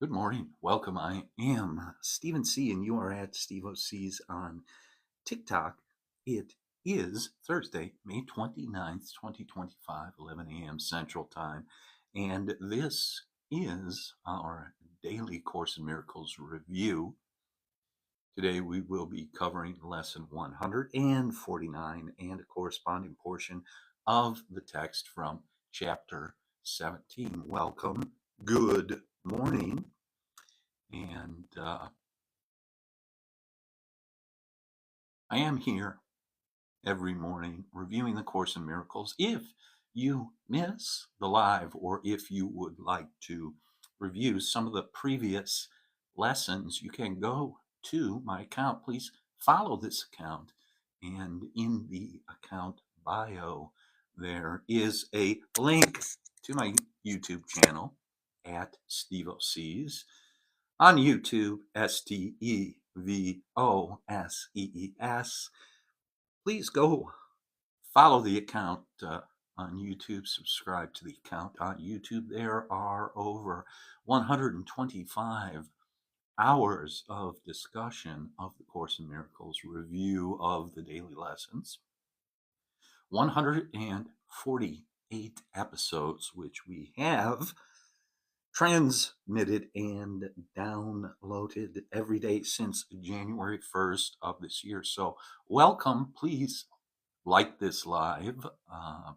Good morning. Welcome. I am Stephen C., and you are at Steve OC's on TikTok. It is Thursday, May 29th, 2025, 11 a.m. Central Time. And this is our daily Course in Miracles review. Today we will be covering lesson 149 and a corresponding portion of the text from chapter 17. Welcome. Good morning. And I am here every morning reviewing the Course in Miracles. If you miss the live, or if you would like to review some of the previous lessons, you can go to my account. Please follow this account. And in the account bio, there is a link to my YouTube channel at Steve OC's. On YouTube, STEVOSEES. Please go follow the account on YouTube, subscribe to the account on YouTube. There are over 125 hours of discussion of the Course in Miracles, review of the daily lessons, 148 episodes, which we have transmitted and downloaded every day since January 1st of this year. So welcome. Please like this live.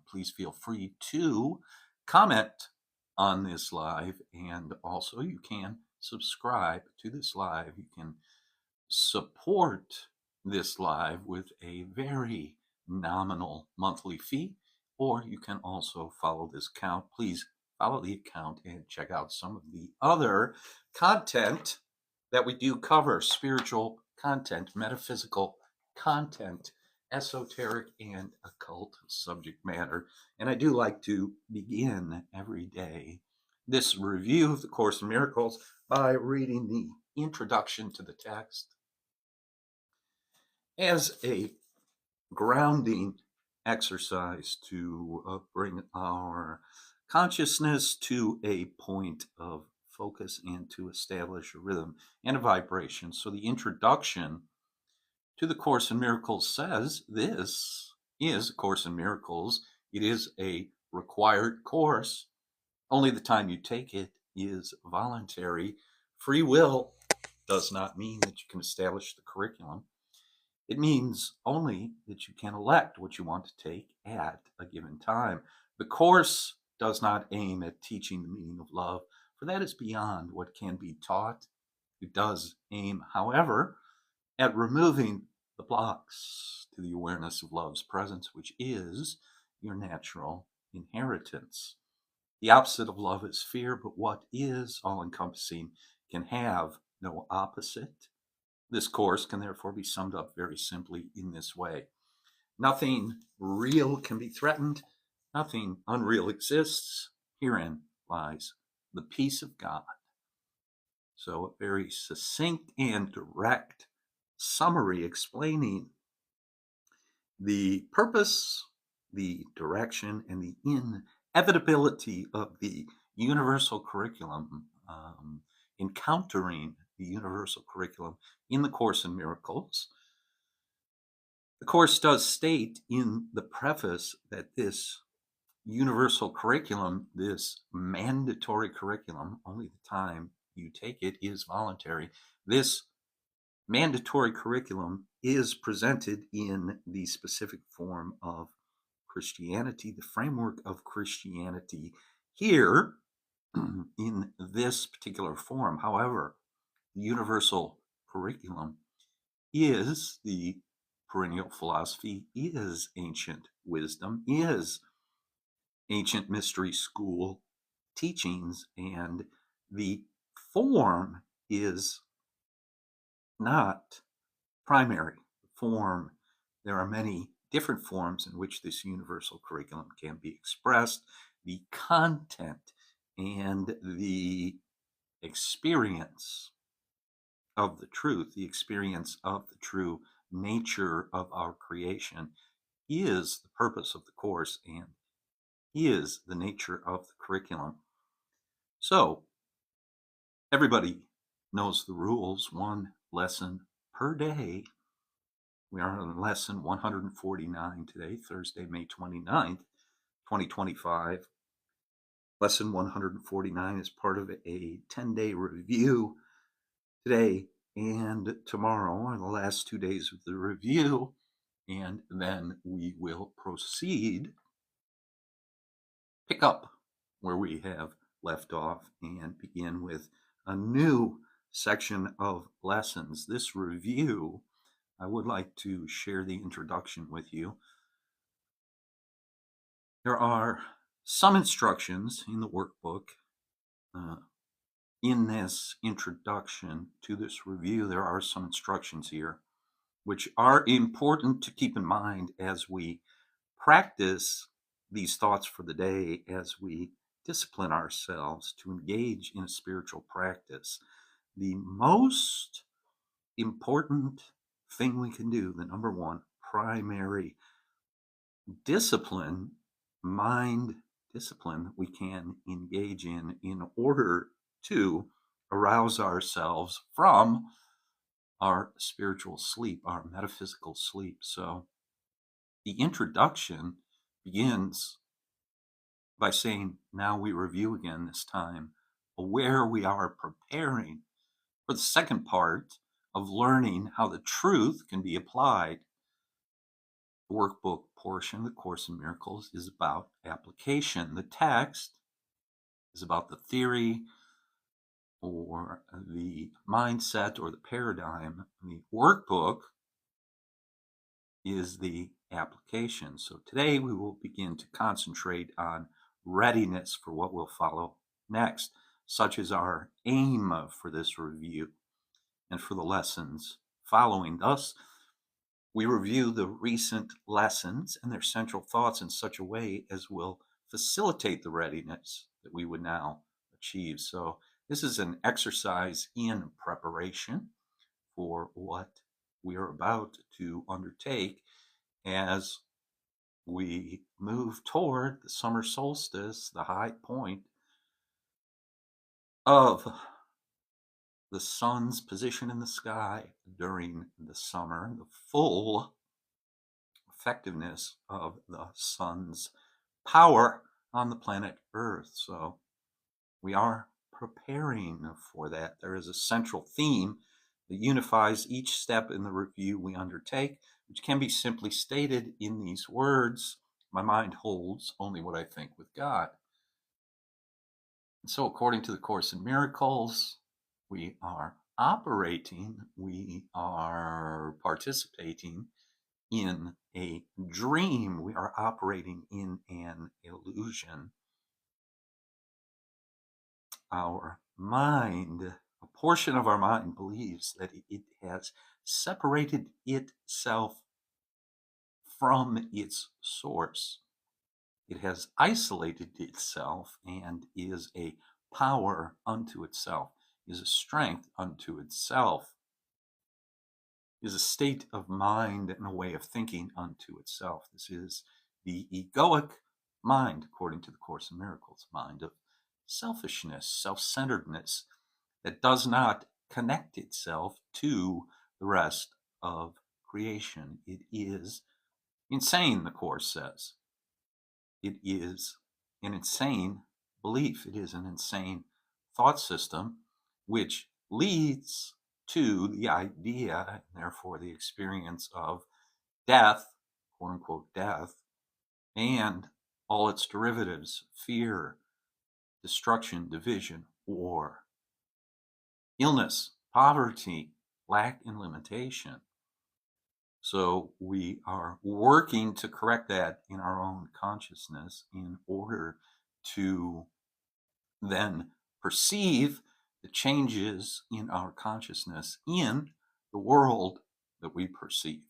Please feel free to comment on this live, and also you can subscribe to this live. You can support this live with a very nominal monthly fee, or you can also follow this account. Please follow the account and check out some of the other content that we do cover: spiritual content, metaphysical content, esoteric and occult subject matter. And I do like to begin every day this review of the Course in Miracles by reading the introduction to the text as a grounding exercise to bring our consciousness to a point of focus and to establish a rhythm and a vibration. So the introduction to the Course in Miracles says this is a Course in Miracles. It is a required course. Only the time you take it is voluntary. Free will does not mean that you can establish the curriculum. It means only that you can elect what you want to take at a given time. The Course does not aim at teaching the meaning of love, for that is beyond what can be taught. It does aim, however, at removing the blocks to the awareness of love's presence, which is your natural inheritance. The opposite of love is fear, but what is all-encompassing can have no opposite. This course can therefore be summed up very simply in this way: nothing real can be threatened, nothing unreal exists. Herein lies the peace of God. So a very succinct and direct summary explaining the purpose, the direction, and the inevitability of the universal curriculum, encountering the universal curriculum in the Course in Miracles. The Course does state in the preface that this universal curriculum, this mandatory curriculum, only the time you take it is voluntary. This mandatory curriculum is presented in the specific form of Christianity, the framework of Christianity here in this particular form. However, the universal curriculum is the perennial philosophy, is ancient wisdom, is ancient mystery school teachings, and the form is not primary. Form, there are many different forms in which this universal curriculum can be expressed. The content and the experience of the truth, the experience of the true nature of our creation, is the purpose of the course and is the nature of the curriculum. So, Everybody knows the rules, one lesson per day. We are on lesson 149 today, Thursday, May 29th, 2025. Lesson 149 is part of a 10-day review. Today and tomorrow are the last 2 days of the review, and then we will proceed, pick up where we have left off, and begin with a new section of lessons. This review, I would like to share the introduction with you. There are some instructions in the workbook. In this introduction to this review, there are some instructions here which are important to keep in mind as we practice these thoughts for the day, as we discipline ourselves to engage in a spiritual practice. The most important thing we can do, the number one primary discipline, mind discipline, we can engage in order to arouse ourselves from our spiritual sleep, our metaphysical sleep. So the introduction begins by saying, now we review again, this time aware we are preparing for the second part of learning how the truth can be applied. The workbook portion of the Course in Miracles is about application. The text is about the theory or the mindset or the paradigm. The workbook is the application. So today we will begin to concentrate on readiness for what will follow next, such as our aim for this review and for the lessons following. Thus, we review the recent lessons and their central thoughts in such a way as will facilitate the readiness that we would now achieve. So this is an exercise in preparation for what we are about to undertake as we move toward the summer solstice, the high point of the sun's position in the sky during the summer, the full effectiveness of the sun's power on the planet Earth. So we are preparing for that. There is a central theme that unifies each step in the review we undertake, which can be simply stated in these words: my mind holds only what I think with God. And so according to the Course in Miracles, we are operating, we are participating in a dream. We are operating in an illusion. Our mind, a portion of our mind, believes that it has separated itself from its source. It has isolated itself and is a power unto itself, is a strength unto itself, is a state of mind and a way of thinking unto itself. This is the egoic mind, according to the Course in Miracles, mind of selfishness, self-centeredness, that does not connect itself to the rest of creation. It is insane, the Course says. It is an insane belief. It is an insane thought system, which leads to the idea, and therefore the experience of death, quote unquote death, and all its derivatives: fear, destruction, division, war, illness, poverty, lack, and limitation. So we are working to correct that in our own consciousness in order to then perceive the changes in our consciousness in the world that we perceive.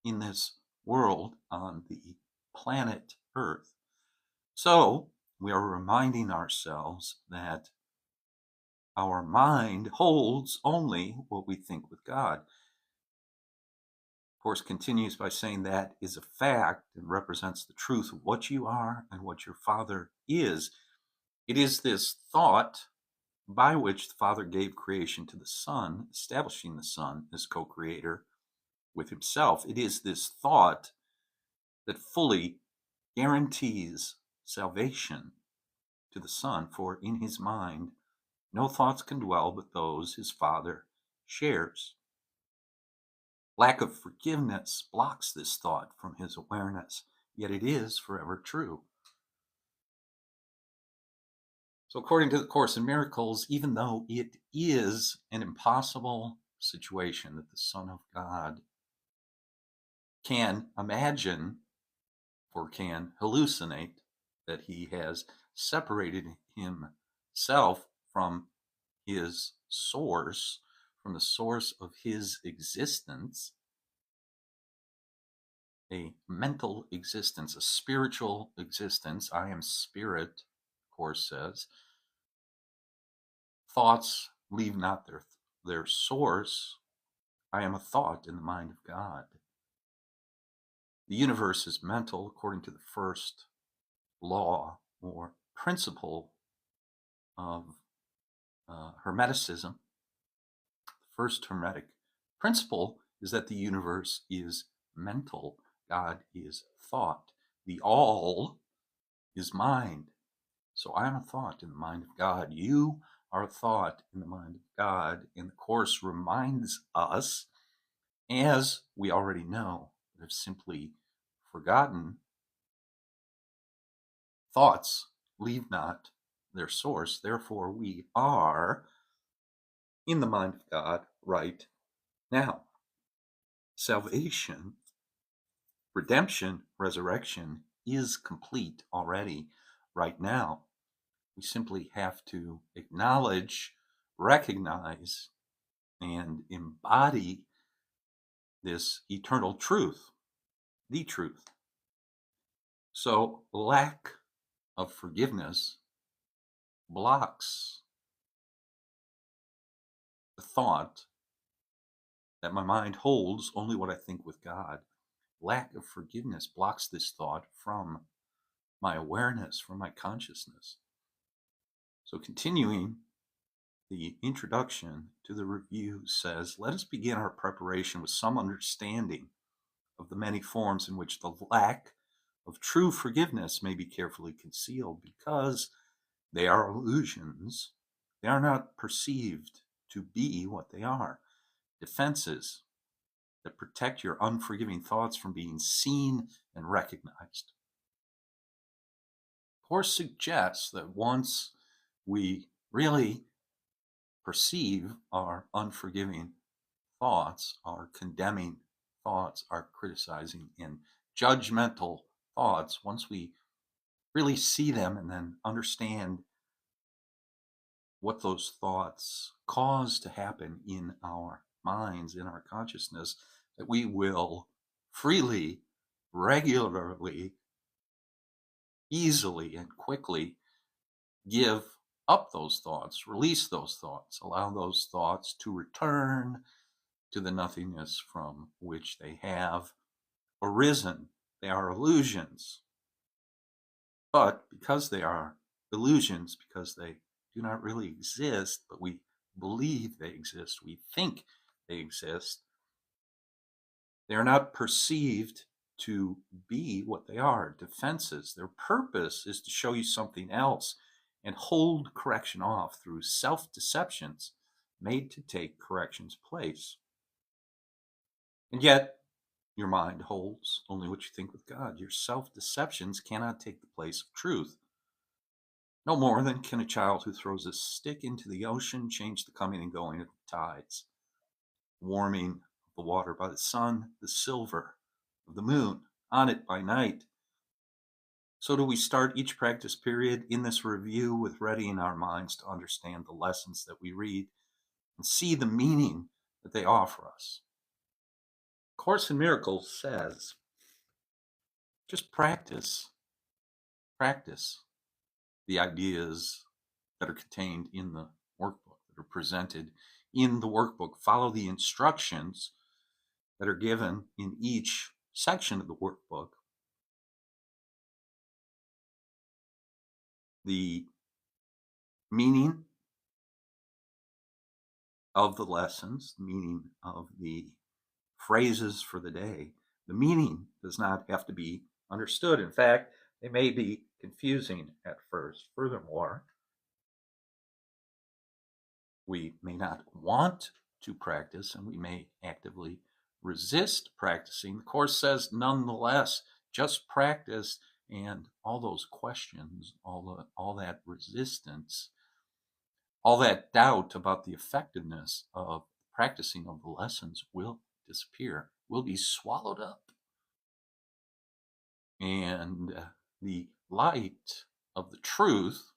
In this world on the planet Earth. So we are reminding ourselves that our mind holds only what we think with God. Of course, continues by saying that is a fact and represents the truth of what you are and what your Father is. It is this thought by which the Father gave creation to the Son, establishing the Son as co-creator with himself. It is this thought that fully guarantees salvation to the Son, for in his mind no thoughts can dwell but those his Father shares. Lack of forgiveness blocks this thought from his awareness, yet it is forever true. So according to the Course in Miracles, even though it is an impossible situation that the Son of God can imagine or can hallucinate, that he has separated himself from his source, from the source of his existence, a mental existence, a spiritual existence. I am spirit, the Course says. Thoughts leave not their source. I am a thought in the mind of God. The universe is mental according to the first law or principle of Hermeticism. The first Hermetic principle is that the universe is mental. God is thought. The all is mind. So I am a thought in the mind of God. You are a thought in the mind of God. And the Course reminds us, as we already know, but have simply forgotten, thoughts leave not their source. Therefore, we are in the mind of God right now. Salvation, redemption, resurrection is complete already right now. We simply have to acknowledge, recognize, and embody this eternal truth, the truth. So lack of forgiveness blocks the thought that my mind holds only what I think with God. Lack of forgiveness blocks this thought from my awareness, from my consciousness. So continuing, the introduction to the review says, let us begin our preparation with some understanding of the many forms in which the lack of true forgiveness may be carefully concealed, because they are illusions. They are not perceived to be what they are. Defenses that protect your unforgiving thoughts from being seen and recognized. Course suggests that once we really perceive our unforgiving thoughts, our condemning thoughts, our criticizing and judgmental thoughts, once we really see them and then understand what those thoughts cause to happen in our minds, in our consciousness, that we will freely, regularly, easily, and quickly give up those thoughts, release those thoughts, allow those thoughts to return to the nothingness from which they have arisen. They are illusions. But because they are illusions, because they do not really exist, but we believe they exist, we think they exist, they are not perceived to be what they are, defenses. Their purpose is to show you something else and hold correction off through self-deceptions made to take correction's place. And yet, your mind holds only what you think with God. Your self-deceptions cannot take the place of truth. No more than can a child who throws a stick into the ocean change the coming and going of the tides, warming of the water by the sun, the silver of the moon on it by night. So do we start each practice period in this review with readying our minds to understand the lessons that we read and see the meaning that they offer us. Course in Miracles says, just practice the ideas that are contained in the workbook, that are presented in the workbook. Follow the instructions that are given in each section of the workbook. The meaning of the lessons, the meaning of the phrases for the day, the meaning does not have to be understood. In fact, they may be confusing at first. Furthermore, we may not want to practice and we may actively resist practicing. The Course says, nonetheless, just practice, and all those questions, all that resistance, all that doubt about the effectiveness of practicing of the lessons will disappear, will be swallowed up. And the light of the truth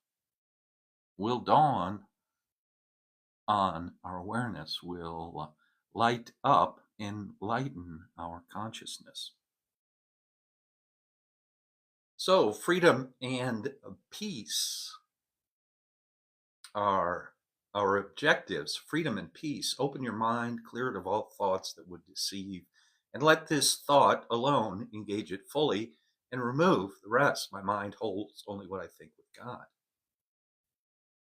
will dawn on our awareness, will light up and lighten our consciousness. So freedom and peace are our objectives. Freedom and peace. Open your mind, clear it of all thoughts that would deceive, and let this thought alone engage it fully, and remove the rest. My mind holds only what I think with God.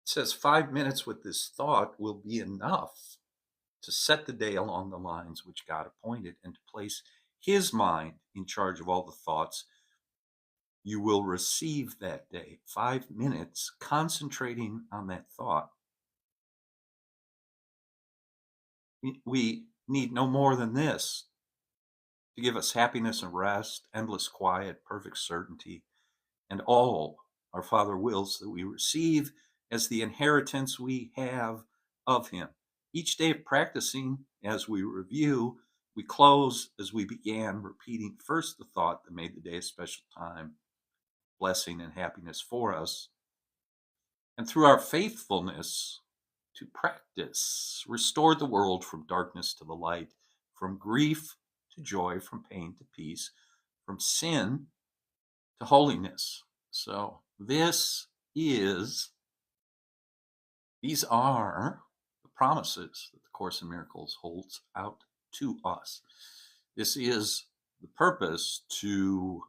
It says 5 minutes with this thought will be enough to set the day along the lines which God appointed, and to place his mind in charge of all the thoughts you will receive that day. 5 minutes concentrating on that thought. We need no more than this to give us happiness and rest, endless quiet, perfect certainty, and all our Father wills that we receive as the inheritance we have of him. Each day of practicing, as we review, we close as we began, repeating first the thought that made the day a special time, blessing and happiness for us. And through our faithfulness to practice, restore the world from darkness to the light, from grief to joy, from pain to peace, from sin to holiness. So these are the promises that the Course in Miracles holds out to us. This is the purpose, to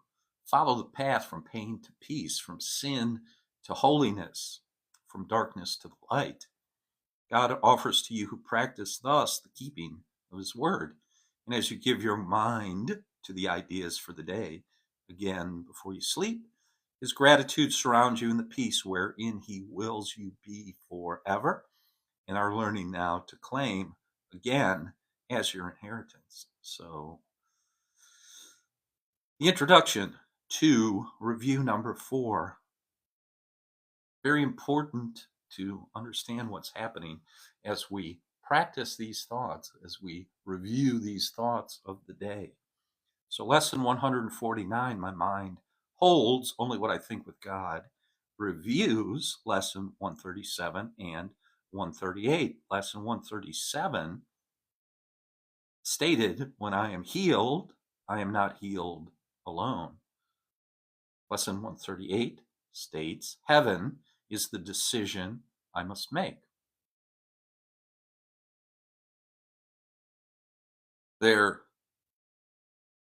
follow the path from pain to peace, from sin to holiness, from darkness to the light. God offers to you who practice thus the keeping of his word. And as you give your mind to the ideas for the day, again, before you sleep, his gratitude surrounds you in the peace wherein he wills you be forever, and are learning now to claim again as your inheritance. So, the introduction to review number 4. Very important to understand what's happening as we practice these thoughts, as we review these thoughts of the day. So lesson 149, my mind holds only what I think with God, reviews lesson 137 and 138. Lesson 137 stated, when I am healed, I am not healed alone. Lesson 138 states, heaven is the decision I must make. There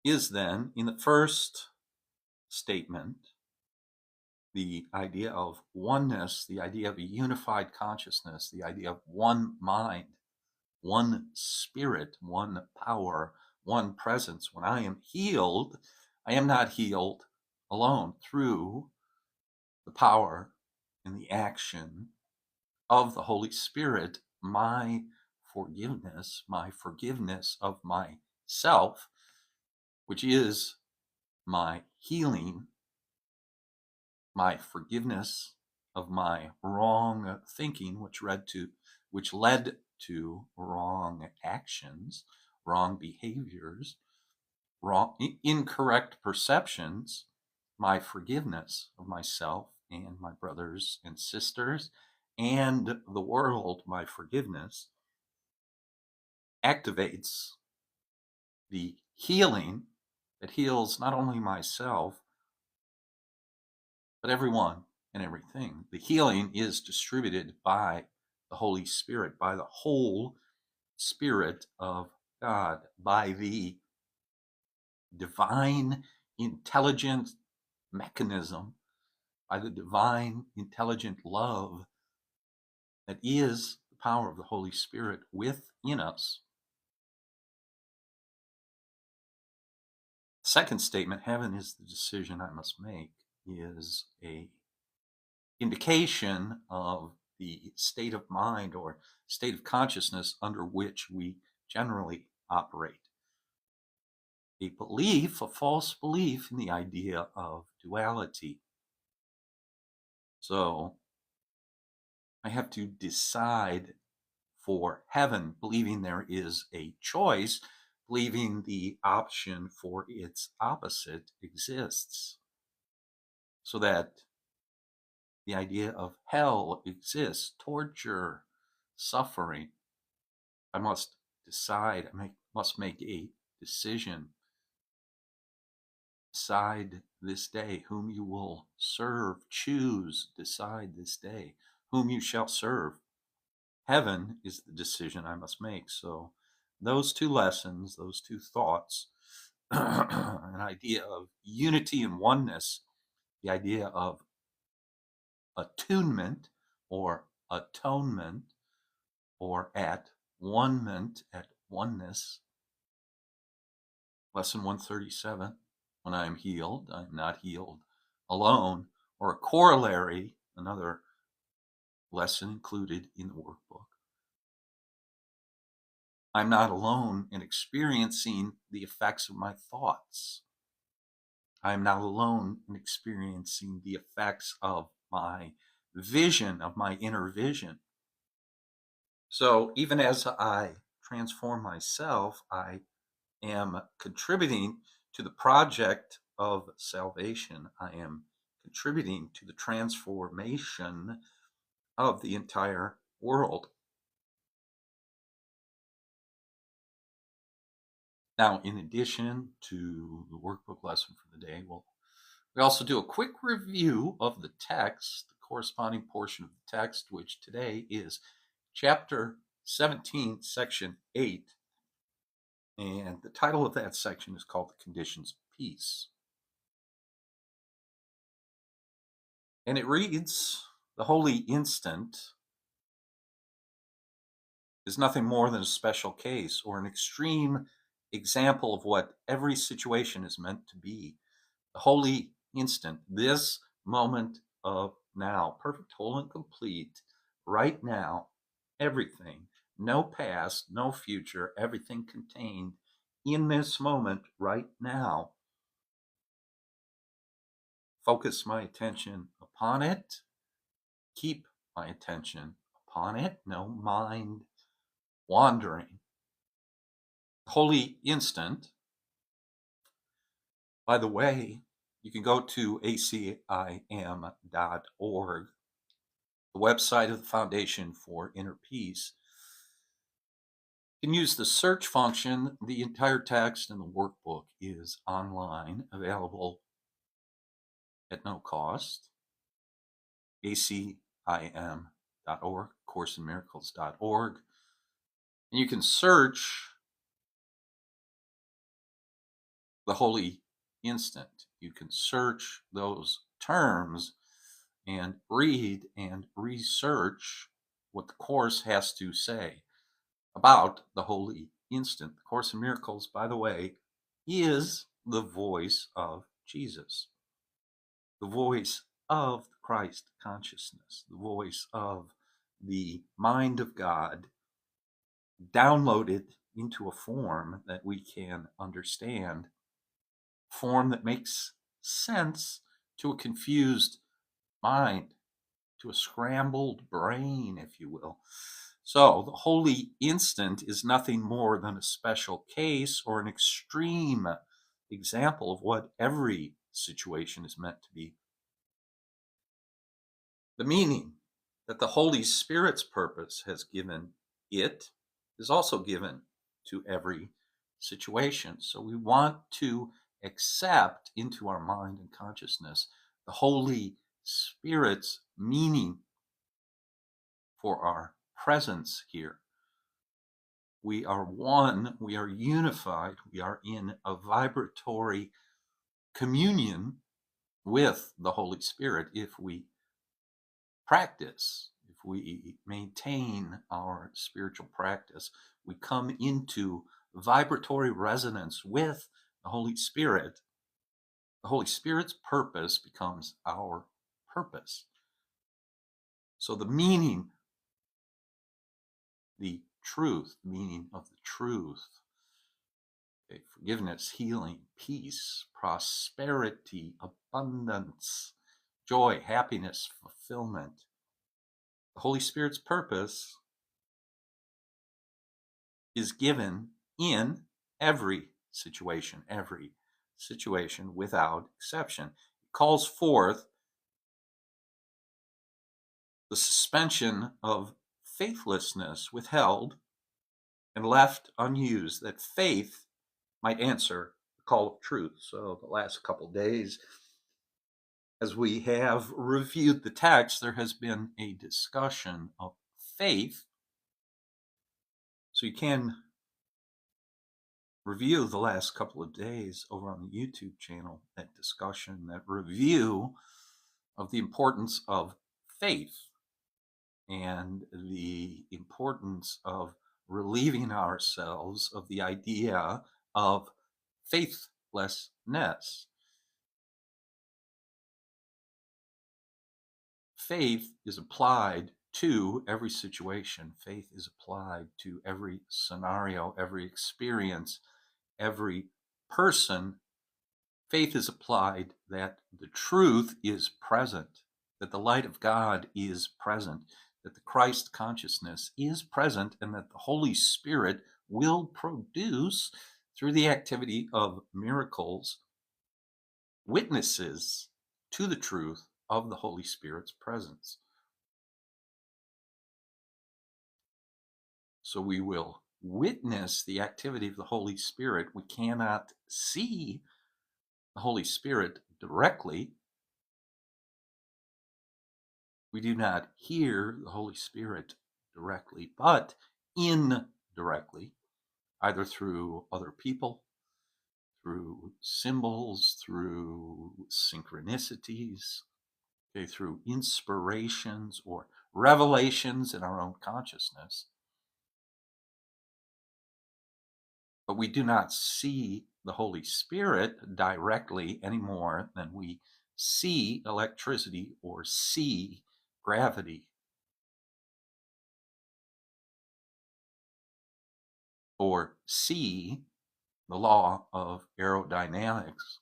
is then, in the first statement, the idea of oneness, the idea of a unified consciousness, the idea of one mind, one spirit, one power, one presence. When I am healed, I am not healed alone. Through the power and the action of the Holy Spirit, my forgiveness of myself, which is my healing, my forgiveness of my wrong thinking, which led to wrong actions, wrong behaviors, incorrect perceptions, my forgiveness of myself and my brothers and sisters and the world, my forgiveness, activates the healing that heals not only myself, but everyone and everything. The healing is distributed by the Holy Spirit, by the whole Spirit of God, by the divine intelligent mechanism, by the divine intelligent love that is the power of the Holy Spirit within us. Second statement, heaven is the decision I must make, is a indication of the state of mind or state of consciousness under which we generally operate. A belief, a false belief in the idea of duality. So I have to decide for heaven, believing there is a choice, believing the option for its opposite exists, so that the idea of hell exists, torture, suffering. I must decide, must make a decision. Decide this day whom you will serve. Choose, decide this day whom you shall serve. Heaven is the decision I must make. So those two lessons, those two thoughts, an idea of unity and oneness, the idea of attunement or atonement or at one-ment, at oneness. Lesson 137, when I am healed, I am not healed alone, or a corollary, another lesson included in the workbook. I'm not alone in experiencing the effects of my thoughts. I am not alone in experiencing the effects of my vision, of my inner vision. So even as I transform myself, I am contributing to the project of salvation. I am contributing to the transformation of the entire world. Now, in addition to the workbook lesson for the day, we also do a quick review of the text, the corresponding portion of the text, which today is chapter 17, section 8. And the title of that section is called The Conditions of Peace. And it reads, the holy instant is nothing more than a special case or an extreme example of what every situation is meant to be. The holy instant, this moment of now, perfect, whole, and complete, right now, everything, no past, no future, everything contained in this moment right now. Focus my attention upon it, keep my attention upon it, no mind wandering. Holy instant, by the way, you can go to ACIM.org, the website of the Foundation for Inner Peace. You can use the search function. The entire text in the workbook is online, available at no cost. ACIM.org, CourseInMiracles.org. And you can search the holy instant. You can search those terms and read and research what the Course has to say about the holy instant. The Course in Miracles, by the way, is the voice of Jesus, the voice of the Christ consciousness, the voice of the mind of God, downloaded into a form that we can understand, form that makes sense to a confused mind, to a scrambled brain, if you will. So the holy instant is nothing more than a special case or an extreme example of what every situation is meant to be. The meaning that the Holy Spirit's purpose has given it is also given to every situation. So we want to accept into our mind and consciousness the Holy Spirit's meaning for our presence here. We are one, we are unified, we are in a vibratory communion with the Holy Spirit if we practice, if we maintain our spiritual practice, we come into vibratory resonance with the Holy Spirit. The Holy Spirit's purpose becomes our purpose. So the meaning, the truth, meaning of the truth, okay, forgiveness, healing, peace, prosperity, abundance, joy, happiness, fulfillment. The Holy Spirit's purpose is given in every situation without exception. It calls forth the suspension of faithlessness withheld and left unused, that faith might answer the call of truth. So the last couple of days, as we have reviewed the text, there has been a discussion of faith. So you can review the last couple of days over on the YouTube channel, that discussion, that review of the importance of faith and the importance of relieving ourselves of the idea of faithlessness. Faith is applied to every situation. Faith is applied to every scenario, every experience, every person. Faith is applied that the truth is present, that the light of God is present, that the Christ consciousness is present, and that the Holy Spirit will produce, through the activity of miracles, witnesses to the truth of the Holy Spirit's presence. So we will witness the activity of the Holy Spirit. We cannot see the Holy Spirit directly. We do not hear the Holy Spirit directly, but indirectly, either through other people, through symbols, through synchronicities, okay, through inspirations or revelations in our own consciousness. But we do not see the Holy Spirit directly any more than we see electricity or see gravity or see the law of aerodynamics.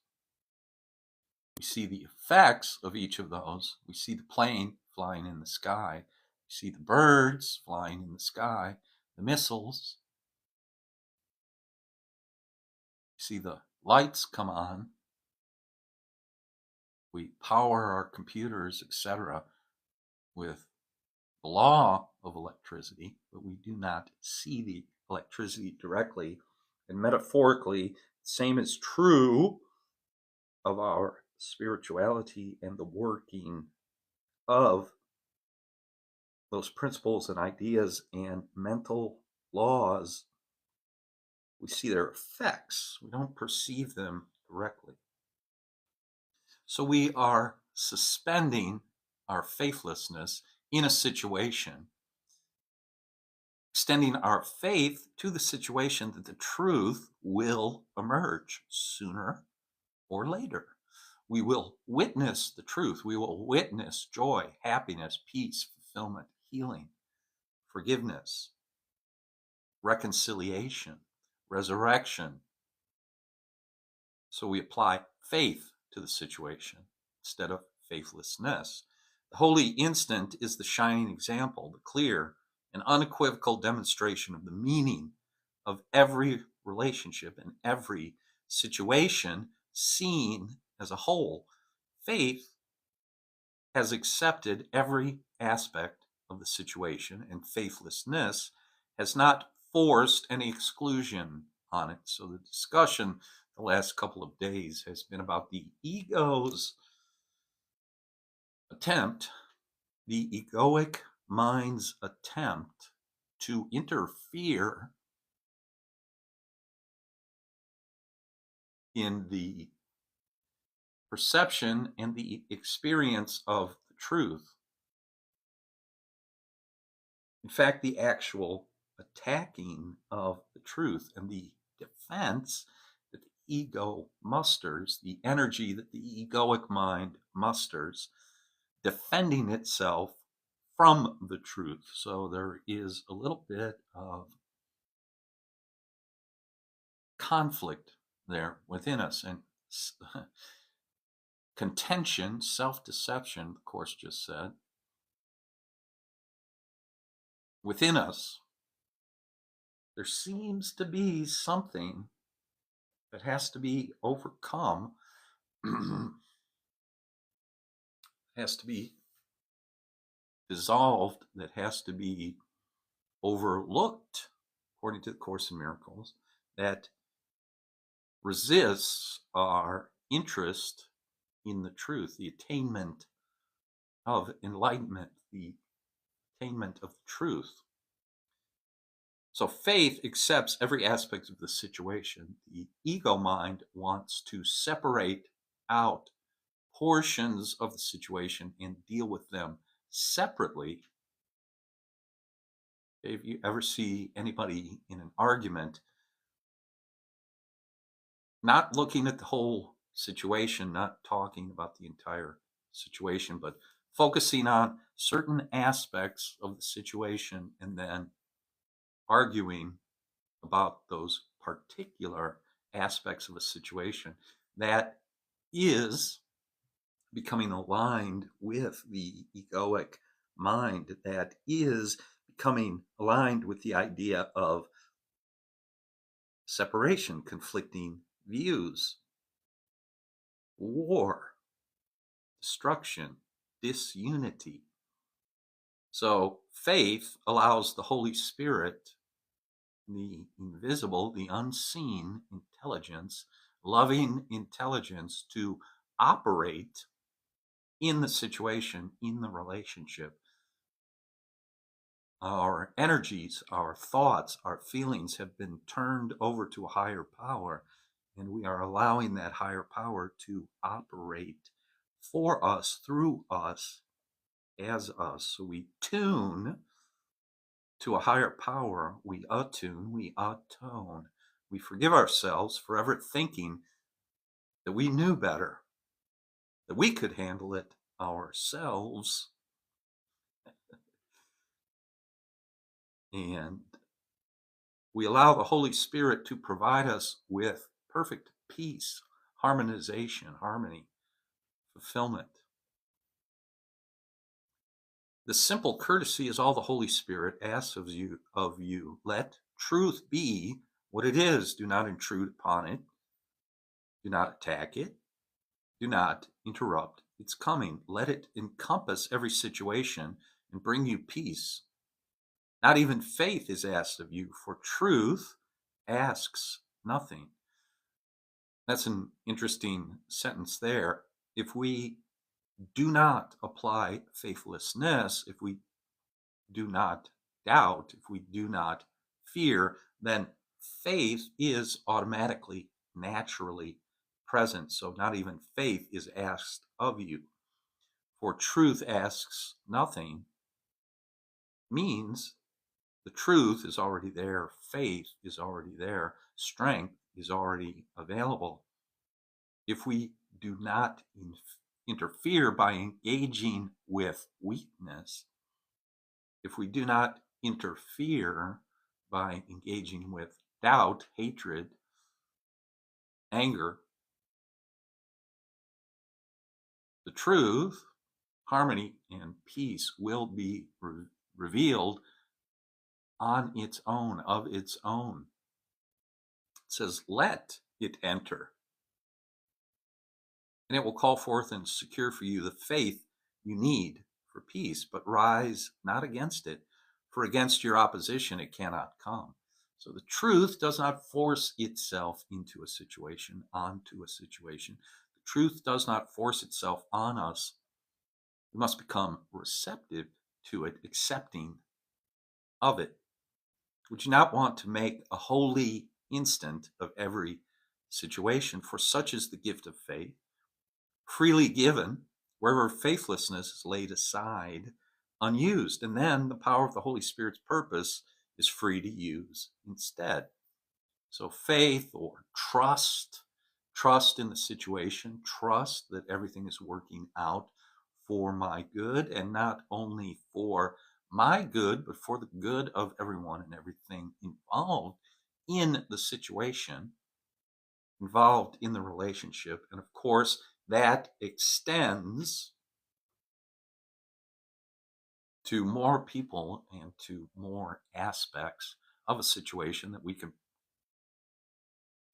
We see the effects of each of those. We see the plane flying in the sky. We see the birds flying in the sky, the missiles. We see the lights come on. We power our computers, etc., with the law of electricity, but we do not see the electricity directly. And metaphorically, the same is true of our spirituality and the working of those principles and ideas and mental laws. We see their effects. We don't perceive them directly. So we are suspending our faithlessness in a situation, extending our faith to the situation that the truth will emerge sooner or later. We will witness the truth. We will witness joy, happiness, peace, fulfillment, healing, forgiveness, reconciliation, resurrection. So we apply faith to the situation instead of faithlessness. The holy instant is the shining example, the clear and unequivocal demonstration of the meaning of every relationship and every situation seen as a whole. Faith has accepted every aspect of the situation, and faithlessness has not forced any exclusion on it. So the discussion the last couple of days has been about the ego's attempt, the egoic mind's attempt to interfere in the perception and the experience of the truth. In fact, the actual attacking of the truth and the defense that the ego musters, the energy that the egoic mind musters, defending itself from the truth. So there is a little bit of conflict there within us, and contention, self-deception, the Course just said, within us. There seems to be something that has to be overcome, has to be dissolved, that has to be overlooked, according to the Course in Miracles, that resists our interest in the truth, the attainment of enlightenment, the attainment of the truth. So faith accepts every aspect of the situation. The ego mind wants to separate out portions of the situation and deal with them separately. If you ever see anybody in an argument not looking at the whole situation, not talking about the entire situation, but focusing on certain aspects of the situation and then arguing about those particular aspects of a situation, that is becoming aligned with the egoic mind, that is becoming aligned with the idea of separation, conflicting views, war, destruction, disunity. So faith allows the Holy Spirit, the invisible, the unseen intelligence, loving intelligence, to operate in the situation, in the relationship. Our energies, our thoughts, our feelings have been turned over to a higher power, and we are allowing that higher power to operate for us, through us, as us. So we tune to a higher power, we attune, we atone. We forgive ourselves for ever thinking that we knew better, that we could handle it ourselves. And we allow the Holy Spirit to provide us with perfect peace, harmonization, harmony, fulfillment. The simple courtesy is all the Holy Spirit asks of you. Let truth be what it is. Do not intrude upon it. Do not attack it. Do not interrupt its coming. Let it encompass every situation and bring you peace. Not even faith is asked of you, for truth asks nothing. That's an interesting sentence there. If we do not apply faithlessness, if we do not doubt, if we do not fear, then faith is automatically, naturally present. So not even faith is asked of you. For truth asks nothing means the truth is already there, faith is already there, strength is already available. If we do not interfere by engaging with weakness, if we do not interfere by engaging with doubt, hatred, anger, the truth, harmony, and peace will be revealed on its own, of its own. It says, let it enter. And it will call forth and secure for you the faith you need for peace, but rise not against it, for against your opposition it cannot come. So the truth does not force itself into a situation, onto a situation. The truth does not force itself on us. We must become receptive to it, accepting of it. Would you not want to make a holy instant of every situation? For such is the gift of faith, freely given. Wherever faithlessness is laid aside, unused. And then the power of the Holy Spirit's purpose is free to use instead. So faith or trust in the situation, trust that everything is working out for my good, and not only for my good, but for the good of everyone and everything involved in the situation, involved in the relationship. And of course, that extends to more people and to more aspects of a situation that we can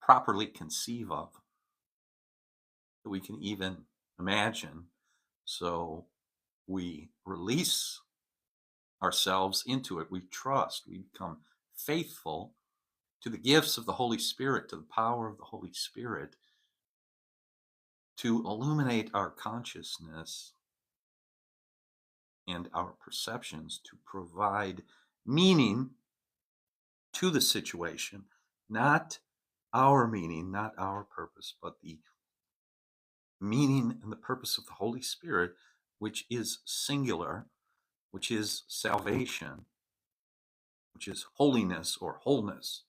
properly conceive of, that we can even imagine. So we release ourselves into it. We trust. We become faithful to the gifts of the Holy Spirit, to the power of the Holy Spirit, to illuminate our consciousness and our perceptions, to provide meaning to the situation, not our meaning, not our purpose, but the meaning and the purpose of the Holy Spirit, which is singular, which is salvation, which is holiness or wholeness.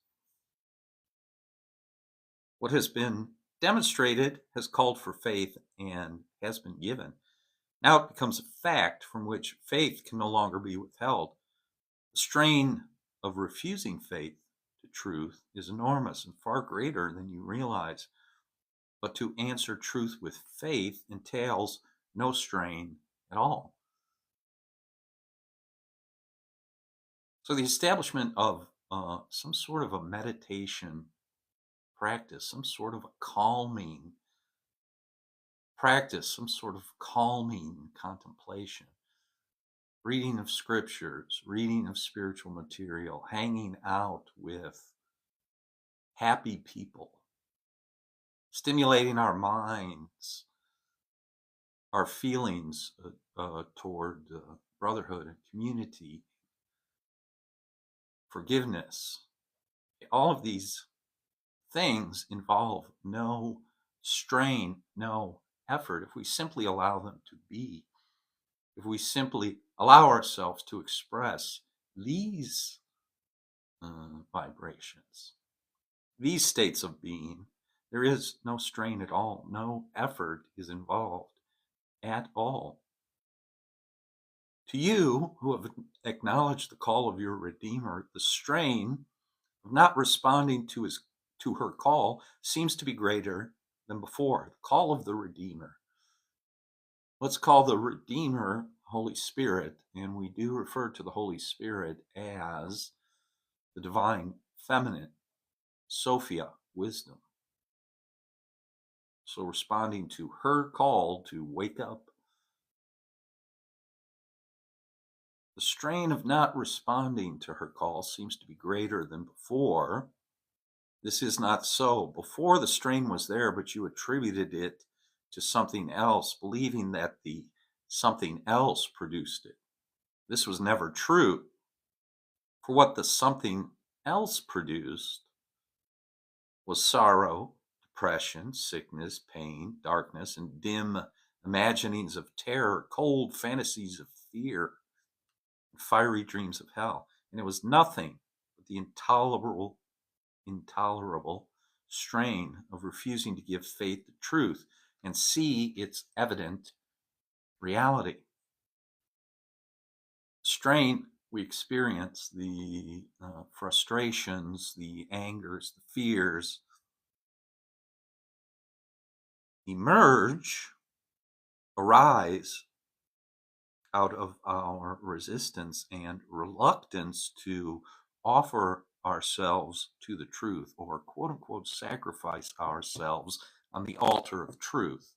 What has been demonstrated has called for faith and has been given. Now it becomes a fact from which faith can no longer be withheld. The strain of refusing faith to truth is enormous and far greater than you realize. But to answer truth with faith entails no strain at all. So the establishment of some sort of a meditation practice, some sort of a calming practice, some sort of calming contemplation, reading of scriptures, reading of spiritual material, hanging out with happy people, stimulating our minds, our feelings toward brotherhood and community, forgiveness. All of these things involve no strain, no effort, if we simply allow them to be, if we simply allow ourselves to express these vibrations, these states of being. There is no strain at all. No effort is involved at all. To you who have acknowledged the call of your Redeemer, the strain of not responding to her call seems to be greater than before. The call of the Redeemer. Let's call the Redeemer Holy Spirit, and we do refer to the Holy Spirit as the divine feminine, Sophia, wisdom. So responding to her call to wake up. The strain of not responding to her call seems to be greater than before. This is not so. Before, the strain was there, but you attributed it to something else, believing that the something else produced it. This was never true. For what the something else produced was sorrow, depression, sickness, pain, darkness, and dim imaginings of terror, cold fantasies of fear, and fiery dreams of hell. And it was nothing but the intolerable strain of refusing to give faith the truth and see its evident reality. Strain we experience, the frustrations, the angers, the fears, arise out of our resistance and reluctance to offer ourselves to the truth, or quote unquote sacrifice ourselves on the altar of truth,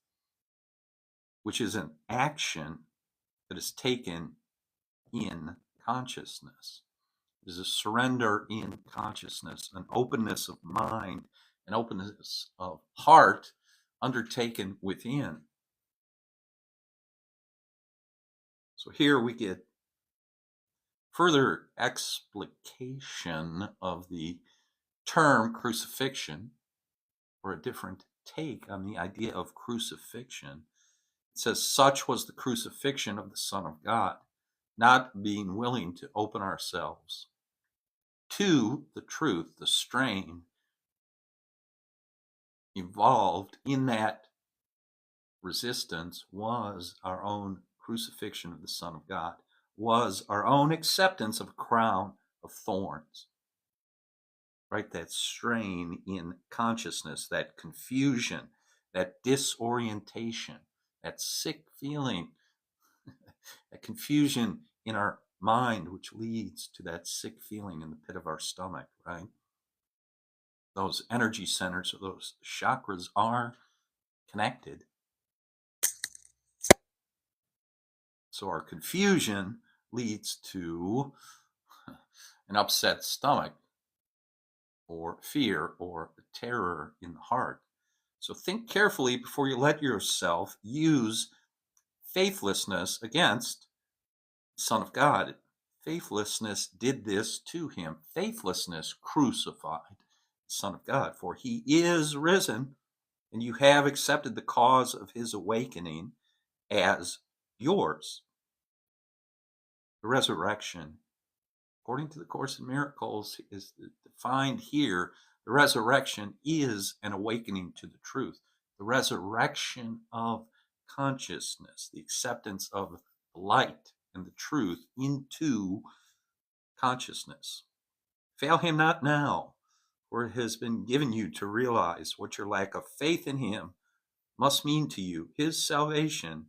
which is an action that is taken in consciousness. It is a surrender in consciousness, an openness of mind, an openness of heart undertaken within. So here we get further explication of the term crucifixion, or a different take on the idea of crucifixion. It says, such was the crucifixion of the Son of God. not being willing to open ourselves to the truth, the strain involved in that resistance was our own crucifixion of the Son of God, was our own acceptance of a crown of thorns, right? That strain in consciousness, that confusion, that disorientation, that sick feeling, that confusion in our mind, which leads to that sick feeling in the pit of our stomach, right? Those energy centers, or those chakras, are connected. So our confusion leads to an upset stomach, or fear, or terror in the heart. So think carefully before you let yourself use faithlessness against the Son of God. Faithlessness did this to him. Faithlessness crucified the Son of God, for he is risen, and you have accepted the cause of his awakening as yours. The resurrection, according to the Course in Miracles, is defined here. The resurrection is an awakening to the truth. The resurrection of consciousness, the acceptance of light and the truth into consciousness. Fail him not now, for it has been given you to realize what your lack of faith in him must mean to you. His salvation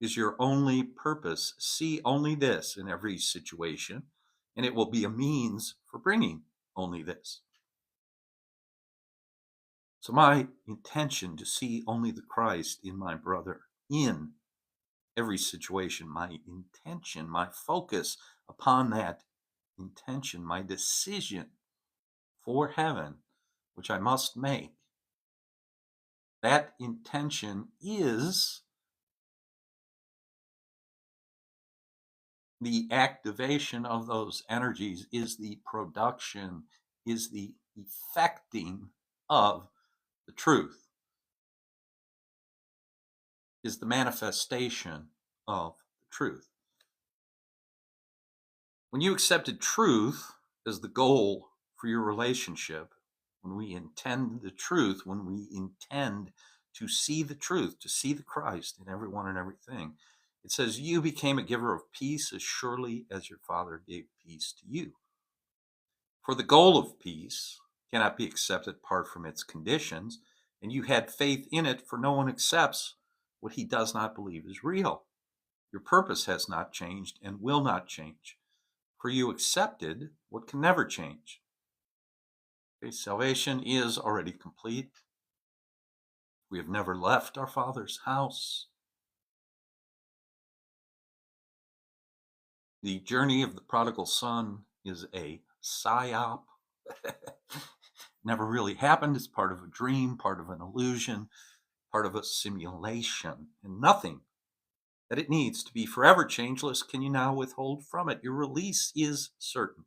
is your only purpose. See only this in every situation, and it will be a means for bringing only this. So my intention to see only the Christ in my brother in every situation, my intention, my focus upon that intention, my decision for heaven, which I must make, that intention is the activation of those energies, is the production, is the effecting of the truth, is the manifestation of the truth. When you accepted truth as the goal for your relationship, when we intend the truth, when we intend to see the truth, to see the Christ in everyone and everything, it says, you became a giver of peace as surely as your Father gave peace to you. For the goal of peace cannot be accepted apart from its conditions, and you had faith in it, for no one accepts what he does not believe is real. Your purpose has not changed and will not change, for you accepted what can never change. Okay, salvation is already complete. We have never left our Father's house. The journey of the prodigal son is a psyop. Never really happened. It's part of a dream, part of an illusion, part of a simulation, and nothing that it needs to be forever changeless can you now withhold from it. Your release is certain.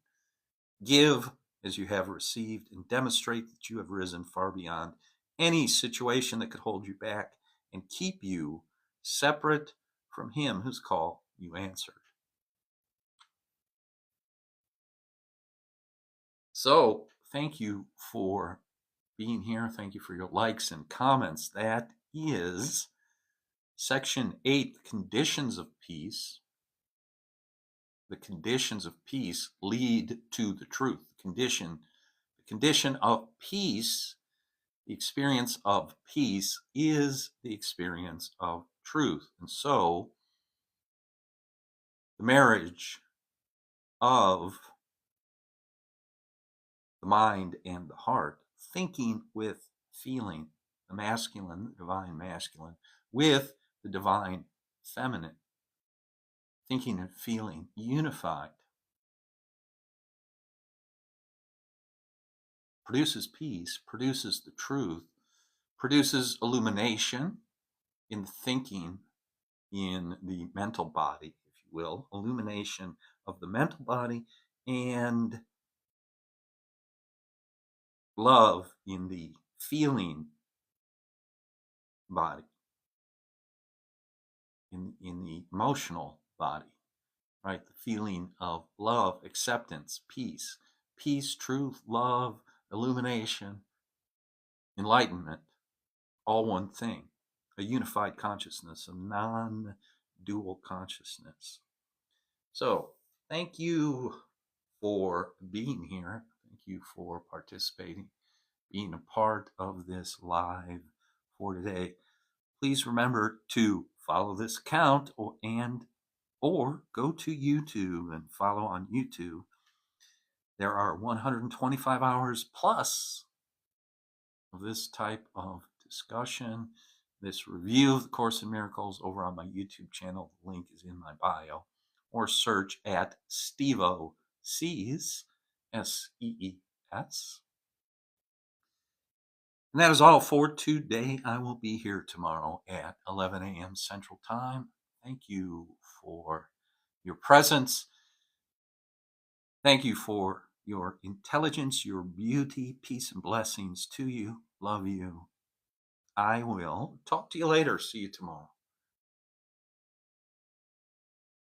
Give as you have received, and demonstrate that you have risen far beyond any situation that could hold you back and keep you separate from him whose call you answered. So thank you for being here. Thank you for your likes and comments. That is Section 8, Conditions of Peace. The conditions of peace lead to the truth. The condition of peace, the experience of peace is the experience of truth. And so the marriage of the mind and the heart, thinking with feeling, the masculine, the divine masculine, with the divine feminine, thinking and feeling unified, produces peace, produces the truth, produces illumination in the thinking, in the mental body, if you will, illumination of the mental body, and love in the feeling body, in the emotional body. right? The feeling of love, acceptance, peace, truth, love, illumination, enlightenment, all one thing, a unified consciousness, a non dual consciousness. So, thank you for being here. Thank you for participating, being a part of this live for today. Please remember to follow this account or go to YouTube and follow on YouTube. There are 125 hours plus of this type of discussion, this review of the Course in Miracles over on my YouTube channel. The link is in my bio, or search at Stevo Sees, Sees. And that is all for today. I will be here tomorrow at 11 a.m. Central Time. Thank you for your presence. Thank you for your intelligence, your beauty, peace, and blessings to you. Love you. I will talk to you later. See you tomorrow.